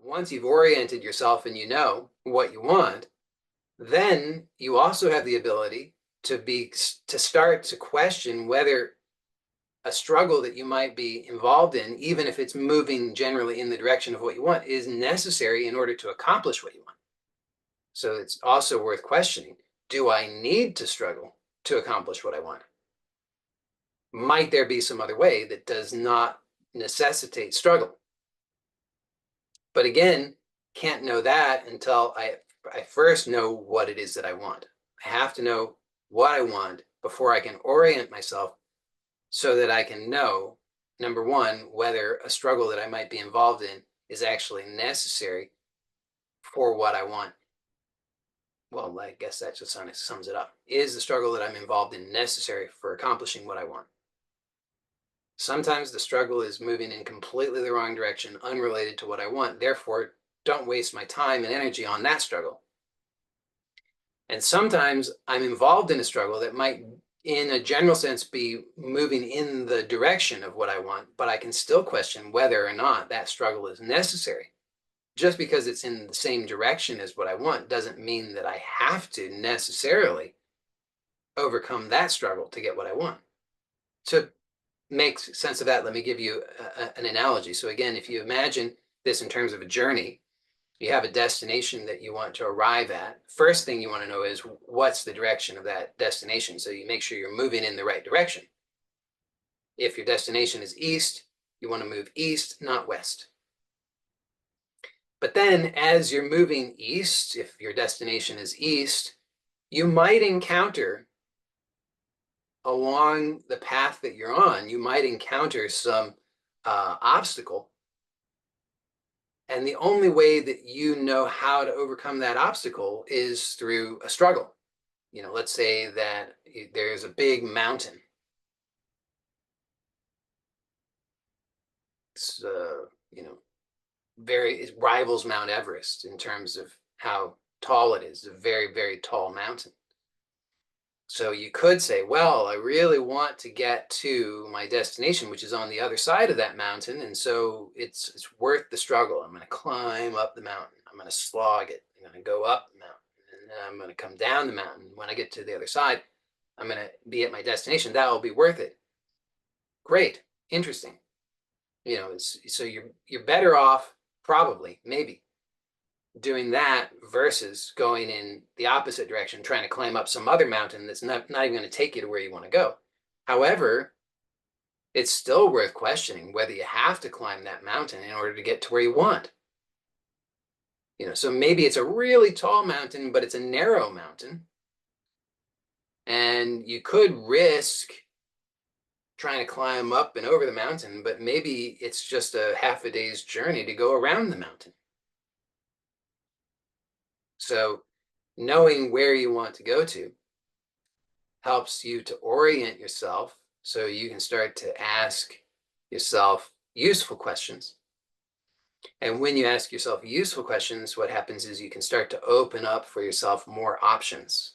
once you've oriented yourself and you know what you want, then you also have the ability to start to question whether a struggle that you might be involved in, even if it's moving generally in the direction of what you want, is necessary in order to accomplish what you want. So it's also worth questioning, do I need to struggle to accomplish what I want? Might there be some other way that does not necessitate struggle? But again, can't know that until I first know what it is that I want. I have to know what I want before I can orient myself so that I can know, number one, whether a struggle that I might be involved in is actually necessary for what I want. Well, I guess that just sums it up. Is the struggle that I'm involved in necessary for accomplishing what I want? Sometimes the struggle is moving in completely the wrong direction, unrelated to what I want. Therefore, don't waste my time and energy on that struggle. And sometimes I'm involved in a struggle that might, in a general sense, be moving in the direction of what I want, but I can still question whether or not that struggle is necessary. Just because it's in the same direction as what I want doesn't mean that I have to necessarily overcome that struggle to get what I want. To make sense of that, let me give you an analogy. So again, if you imagine this in terms of a journey, you have a destination that you want to arrive at. First thing you want to know is what's the direction of that destination. So you make sure you're moving in the right direction. If your destination is east, you want to move east, not west. But then as you're moving east, if your destination is east, you might encounter along the path that you're on, you might encounter some obstacle. And the only way that you know how to overcome that obstacle is through a struggle. Let's say that there's a big mountain. It's, it rivals Mount Everest in terms of how tall it is. It's a very, very tall mountain. So you could say, well, I really want to get to my destination, which is on the other side of that mountain. And so it's worth the struggle. I'm going to climb up the mountain. I'm going to slog it. I'm going to go up the mountain. And then I'm going to come down the mountain. When I get to the other side, I'm going to be at my destination. That will be worth it. Great. Interesting. So you're better off, probably, maybe, doing that versus going in the opposite direction, trying to climb up some other mountain that's not even going to take you to where you want to go. However, it's still worth questioning whether you have to climb that mountain in order to get to where you want. So maybe it's a really tall mountain, but it's a narrow mountain. And you could risk trying to climb up and over the mountain, but maybe it's just a half a day's journey to go around the mountain. So knowing where you want to go to helps you to orient yourself so you can start to ask yourself useful questions. And when you ask yourself useful questions, what happens is you can start to open up for yourself more options.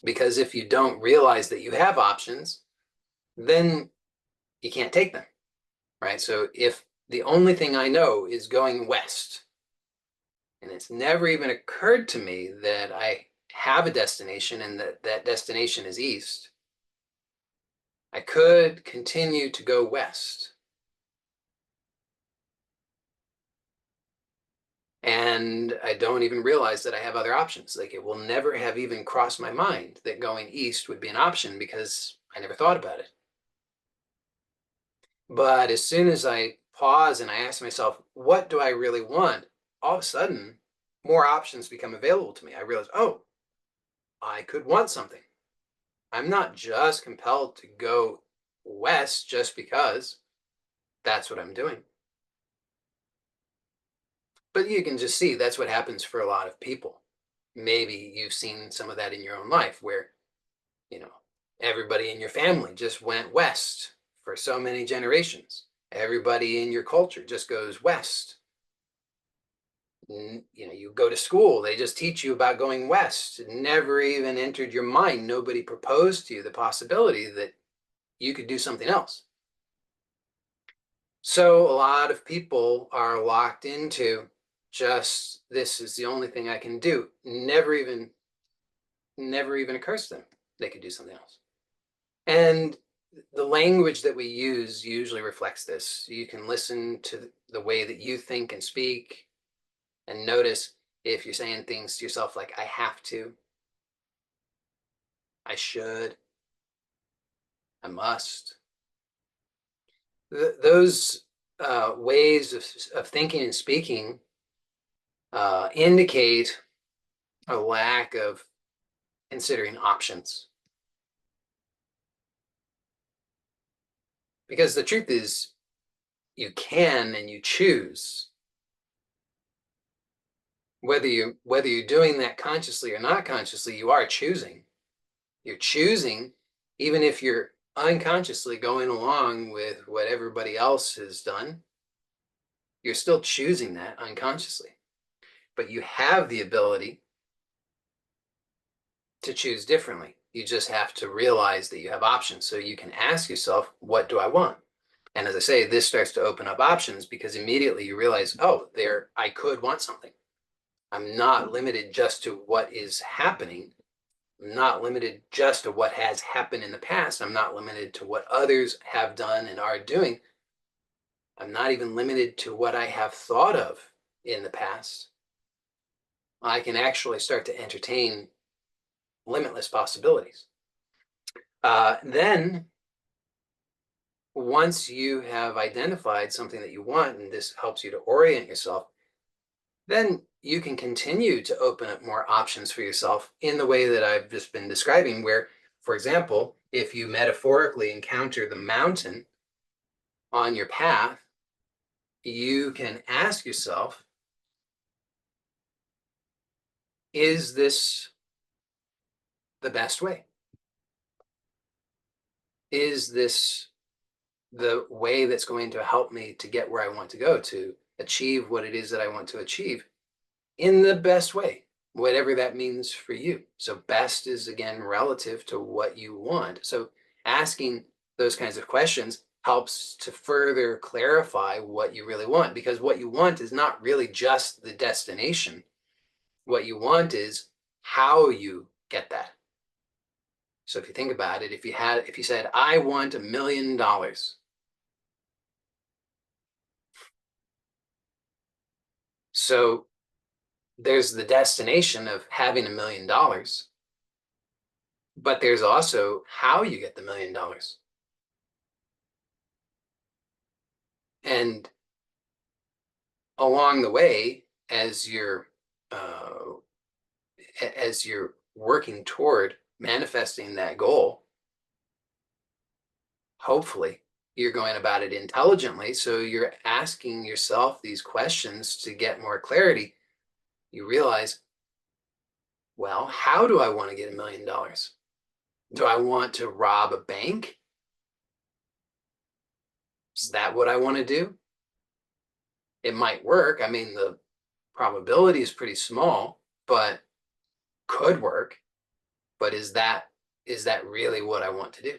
Because if you don't realize that you have options, then you can't take them, right? So if the only thing I know is going west, and it's never even occurred to me that I have a destination and that destination is east, I could continue to go west. And I don't even realize that I have other options. Like, it will never have even crossed my mind that going east would be an option because I never thought about it. But as soon as I pause and I ask myself, what do I really want? All of a sudden, more options become available to me. I realize, oh, I could want something. I'm not just compelled to go west just because that's what I'm doing. But you can just see that's what happens for a lot of people. Maybe you've seen some of that in your own life where, everybody in your family just went west for so many generations. Everybody in your culture just goes west. You go to school, they just teach you about going west. It never even entered your mind. Nobody proposed to you the possibility that you could do something else. So a lot of people are locked into just this is the only thing I can do. Never even occurs to them they could do something else. And the language that we use usually reflects this. You can listen to the way that you think and speak and notice if you're saying things to yourself like, I have to, I should, I must. Those ways of thinking and speaking indicate a lack of considering options. Because the truth is, you can and you choose. Whether you're doing that consciously or not consciously, you are choosing. You're choosing, even if you're unconsciously going along with what everybody else has done, you're still choosing that unconsciously. But you have the ability to choose differently. You just have to realize that you have options. So you can ask yourself, what do I want? And as I say, this starts to open up options because immediately you realize, oh, I could want something. I'm not limited just to what is happening. I'm not limited just to what has happened in the past. I'm not limited to what others have done and are doing. I'm not even limited to what I have thought of in the past. I can actually start to entertain limitless possibilities. Then, once you have identified something that you want, and this helps you to orient yourself, then you can continue to open up more options for yourself in the way that I've just been describing, where, for example, if you metaphorically encounter the mountain on your path, you can ask yourself, is this the best way? Is this the way that's going to help me to get where I want to go, to achieve what it is that I want to achieve in the best way, whatever that means for you? So best is again relative to what you want. So asking those kinds of questions helps to further clarify what you really want, because what you want is not really just the destination. What you want is how you get that. So if you think about it, if you said, I want $1 million, so there's the destination of having $1 million, but there's also how you get the $1 million. And along the way, uh, as you're working toward manifesting that goal, hopefully you're going about it intelligently. So you're asking yourself these questions to get more clarity. You realize, well, how do I want to get $1 million? Do I want to rob a bank? Is that what I want to do? It might work. I mean, the probability is pretty small, but could work. But is that really what I want to do?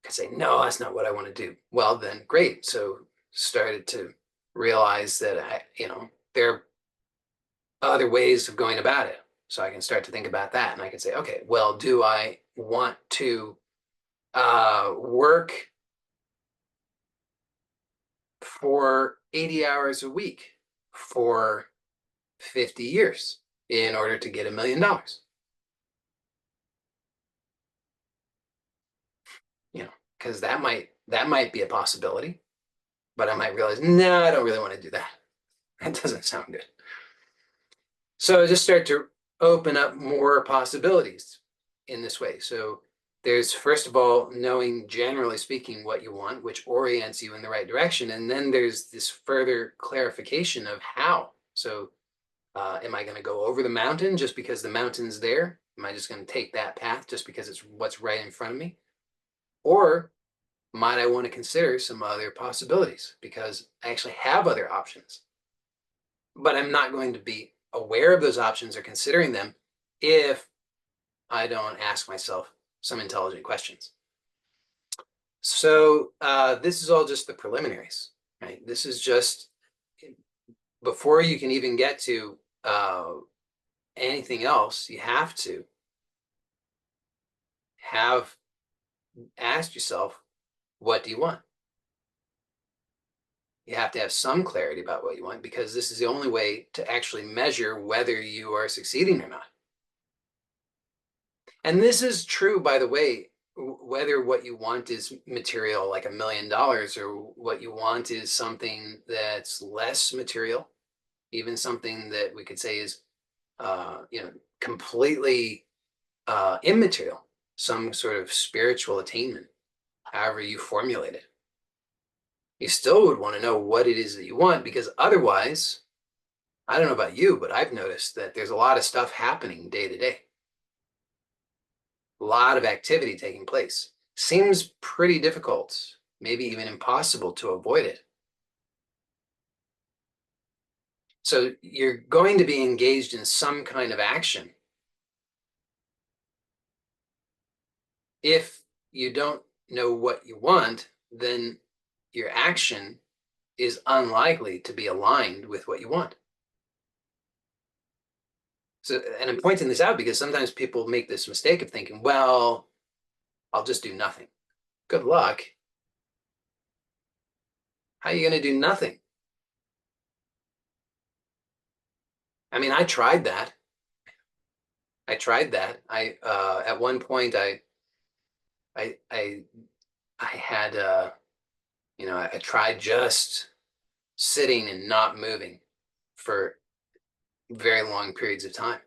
I say, no, that's not what I want to do. Well, then great. So started to realize that there are other ways of going about it. So I can start to think about that. And I can say, okay, well, do I want to work for 80 hours a week for 50 years in order to get $1 million? Because that might be a possibility, but I might realize, no, I don't really want to do that. That doesn't sound good. So just start to open up more possibilities in this way. So there's, first of all, knowing, generally speaking, what you want, which orients you in the right direction. And then there's this further clarification of how. So am I going to go over the mountain just because the mountain's there? Am I just going to take that path just because it's what's right in front of me? Or might I want to consider some other possibilities because I actually have other options, but I'm not going to be aware of those options or considering them if I don't ask myself some intelligent questions. So this is all just the preliminaries, right? This is just before you can even get to anything else, you have to have asked yourself, what do you want? You have to have some clarity about what you want because this is the only way to actually measure whether you are succeeding or not. And this is true, by the way, whether what you want is material like $1 million or what you want is something that's less material, even something that we could say is, completely immaterial, some sort of spiritual attainment, however you formulate it. You still would want to know what it is that you want because otherwise, I don't know about you, but I've noticed that there's a lot of stuff happening day to day, a lot of activity taking place. Seems pretty difficult, maybe even impossible to avoid it. So you're going to be engaged in some kind of action. If you don't know what you want, then your action is unlikely to be aligned with what you want. So, and I'm pointing this out because sometimes people make this mistake of thinking, well, I'll just do nothing. Good luck. How are you going to do nothing? I mean, I tried that. I tried that. At one point I I I had I tried just sitting and not moving for very long periods of time.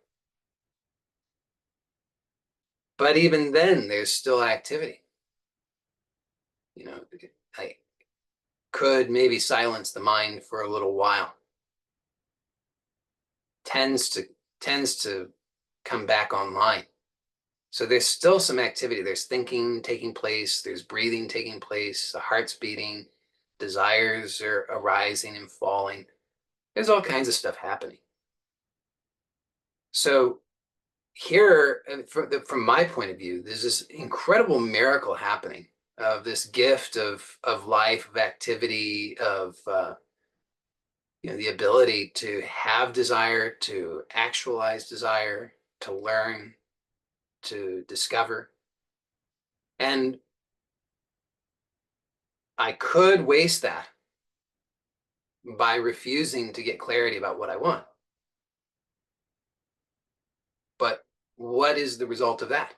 But even then, there's still activity. You know, I could maybe silence the mind for a little while. Tends to tends to come back online. So there's still some activity. There's thinking taking place, there's breathing taking place, the heart's beating, desires are arising and falling. There's all kinds of stuff happening. So here, from my point of view, there's this incredible miracle happening of this gift of life, of activity, of the ability to have desire, to actualize desire, to learn, to discover. And I could waste that by refusing to get clarity about what I want. But what is the result of that?